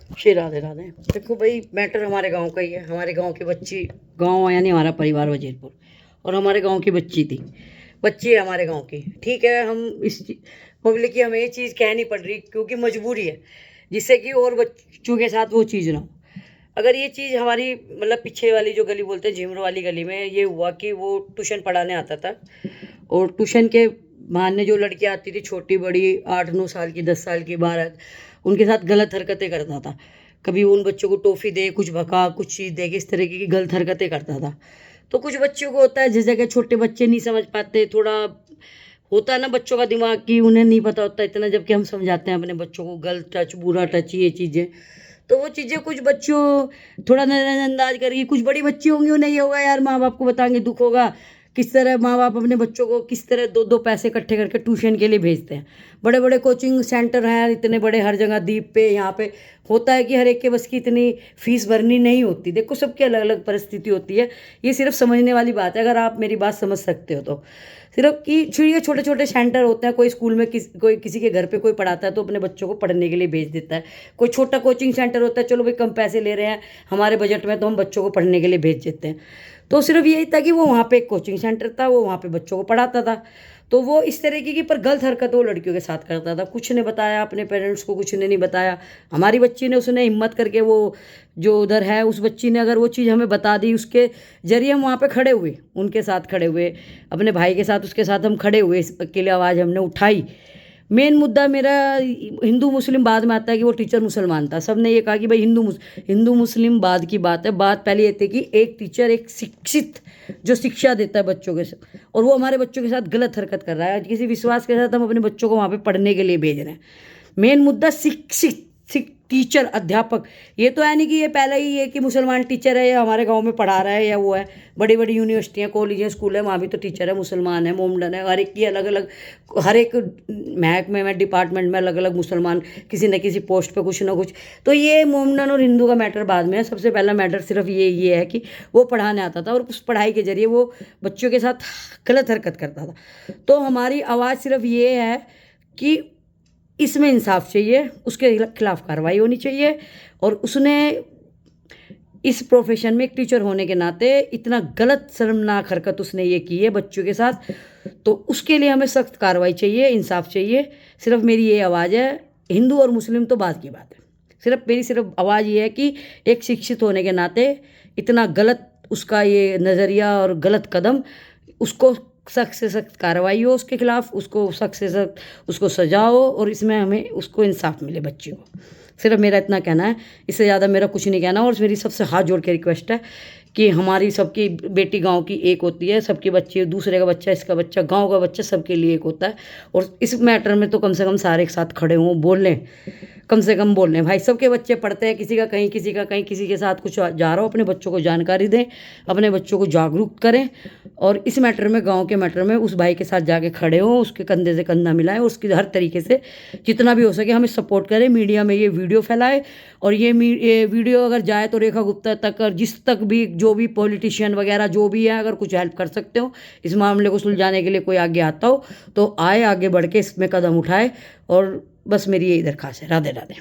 श्री राधे राधे। देखो भाई, मैटर हमारे गांव का ही है। हमारे गांव की बच्ची, गांव यानी हमारा परिवार वजीरपुर, और हमारे गांव की बच्ची थी। बच्ची है हमारे गांव की, ठीक है। हम इस पब्लिक की हमें ये चीज़ कह नहीं पड़ रही क्योंकि मजबूरी है, जिससे कि और बच्चों के साथ वो चीज़ ना हो। अगर ये चीज़ हमारी मतलब पीछे वाली जो गली बोलते हैं झिमरो वाली गली में ये हुआ कि वो ट्यूशन पढ़ाने आता था, और ट्यूशन के बहाने जो लड़कियाँ आती थी छोटी बड़ी 8-9 साल की 10 साल की 12, उनके साथ गलत हरकतें करता था। कभी उन बच्चों को टॉफ़ी दे, कुछ भगा, कुछ चीज़ दे के इस तरीके की गलत हरकतें करता था। तो कुछ बच्चों को होता है, जिस जगह छोटे बच्चे नहीं समझ पाते, थोड़ा होता है ना बच्चों का दिमाग कि उन्हें नहीं पता होता इतना, जबकि हम समझाते हैं अपने बच्चों को गलत टच, बुरा टच, ये चीज़ें। तो वो चीज़ें कुछ बच्चों थोड़ा नज़रअंदाज करेगी। कुछ बड़ी बच्ची होंगी, उन्हें ये होगा यार माँ बाप को बताएंगे दुख होगा। किस तरह माँ बाप अपने बच्चों को किस तरह दो दो पैसे इकट्ठे करके ट्यूशन के लिए भेजते हैं। बड़े बड़े कोचिंग सेंटर हैं इतने बड़े हर जगह, द्वीप पे यहाँ पे होता है कि हर एक के बस की इतनी फीस भरनी नहीं होती। देखो सबकी अलग अलग परिस्थिति होती है, ये सिर्फ समझने वाली बात है, अगर आप मेरी बात समझ सकते हो तो। सिर्फ कि ये छोटे छोटे सेंटर होते हैं, कोई स्कूल में कोई किसी के घर पे कोई पढ़ाता है तो अपने बच्चों को पढ़ने के लिए भेज देता है। कोई छोटा कोचिंग सेंटर होता है, चलो भाई कम पैसे ले रहे हैं हमारे बजट में तो हम बच्चों को पढ़ने के लिए भेज देते हैं। तो सिर्फ यही था कि वो वहाँ पे एक कोचिंग सेंटर था, वो वहाँ पे बच्चों को पढ़ाता था। तो वो इस तरीके की पर गलत हरकत वो लड़कियों के साथ करता था। कुछ ने बताया अपने पेरेंट्स को, कुछ ने नहीं बताया। हमारी बच्ची ने, उसने हिम्मत करके, वो जो उधर है उस बच्ची ने अगर वो चीज़ हमें बता दी, उसके जरिए हम वहाँ पे खड़े हुए, उनके साथ खड़े हुए, अपने भाई के साथ उसके साथ हम खड़े हुए, इसके लिए आवाज़ हमने उठाई। मेन मुद्दा मेरा हिंदू मुस्लिम बाद में आता है कि वो टीचर मुसलमान था। सब ने ये कहा कि भाई हिंदू मुस्लिम बाद की बात है। बात पहले ये थी कि एक टीचर, एक शिक्षित जो शिक्षा देता है बच्चों के साथ, और वो हमारे बच्चों के साथ गलत हरकत कर रहा है। किसी विश्वास के साथ हम अपने बच्चों को वहाँ पे पढ़ने के लिए भेज रहे हैं। मेन मुद्दा शिक्षित टीचर, अध्यापक। ये तो है नहीं कि ये पहले ही ये कि मुसलमान टीचर है या हमारे गांव में पढ़ा रहा है या वो है। बड़ी बड़ी यूनिवर्सिटियाँ, कॉलेज हैं, स्कूल है, वहाँ भी तो टीचर है मुसलमान है, मोमडन है, हर एक की अलग अलग, हर एक महकमे में, डिपार्टमेंट में अलग अलग मुसलमान किसी न किसी पोस्ट पे कुछ ना कुछ। तो ये मोमडन और हिंदू का मैटर बाद में है। सबसे पहला मैटर सिर्फ ये है कि वो पढ़ाने आता था और उस पढ़ाई के जरिए वो बच्चों के साथ गलत हरकत करता था। तो हमारी आवाज़ सिर्फ ये है कि इसमें इंसाफ चाहिए, उसके खिलाफ कार्रवाई होनी चाहिए। और उसने इस प्रोफेशन में एक टीचर होने के नाते इतना गलत शर्मनाक हरकत उसने ये की है बच्चों के साथ, तो उसके लिए हमें सख्त कार्रवाई चाहिए, इंसाफ चाहिए। सिर्फ मेरी ये आवाज़ है। हिंदू और मुस्लिम तो बाद की बात है, सिर्फ आवाज़ ये है कि एक शिक्षित होने के नाते इतना गलत उसका ये नज़रिया और गलत कदम, उसको सख्त से सख्त कार्रवाई हो उसके खिलाफ, उसको सख्त से सख्त उसको सजा हो, और इसमें हमें उसको इंसाफ मिले बच्ची को। सिर्फ मेरा इतना कहना है, इससे ज़्यादा मेरा कुछ नहीं कहना। और मेरी सबसे हाथ जोड़ के रिक्वेस्ट है कि हमारी सबकी बेटी गांव की एक होती है, सबके बच्चे, दूसरे का बच्चा, इसका बच्चा, गांव का बच्चा, सबके लिए एक होता है। और इस मैटर में तो कम से कम सारे एक साथ खड़े हों, बोल लें, कम से कम बोल लें भाई सबके बच्चे पढ़ते हैं, किसी का कहीं, किसी का कहीं, किसी के साथ कुछ जा रहा हो, अपने बच्चों को जानकारी दें, अपने बच्चों को जागरूक करें। और इस मैटर में, गांव के मैटर में उस भाई के साथ जाके खड़े हों, उसके कंधे से कंधा मिलाएं, उसकी हर तरीके से जितना भी हो सके हमें सपोर्ट करें। मीडिया में ये वीडियो फैलाए, और ये वीडियो अगर जाए तो रेखा गुप्ता तक, और जिस तक भी, जो भी पॉलिटिशियन वगैरह जो भी है, अगर कुछ हेल्प कर सकते हो इस मामले को सुलझाने के लिए, कोई आगे आता हो तो आए, आगे बढ़ के इसमें कदम उठाए। और बस मेरी यही दरख्वास्त है। राधे राधे।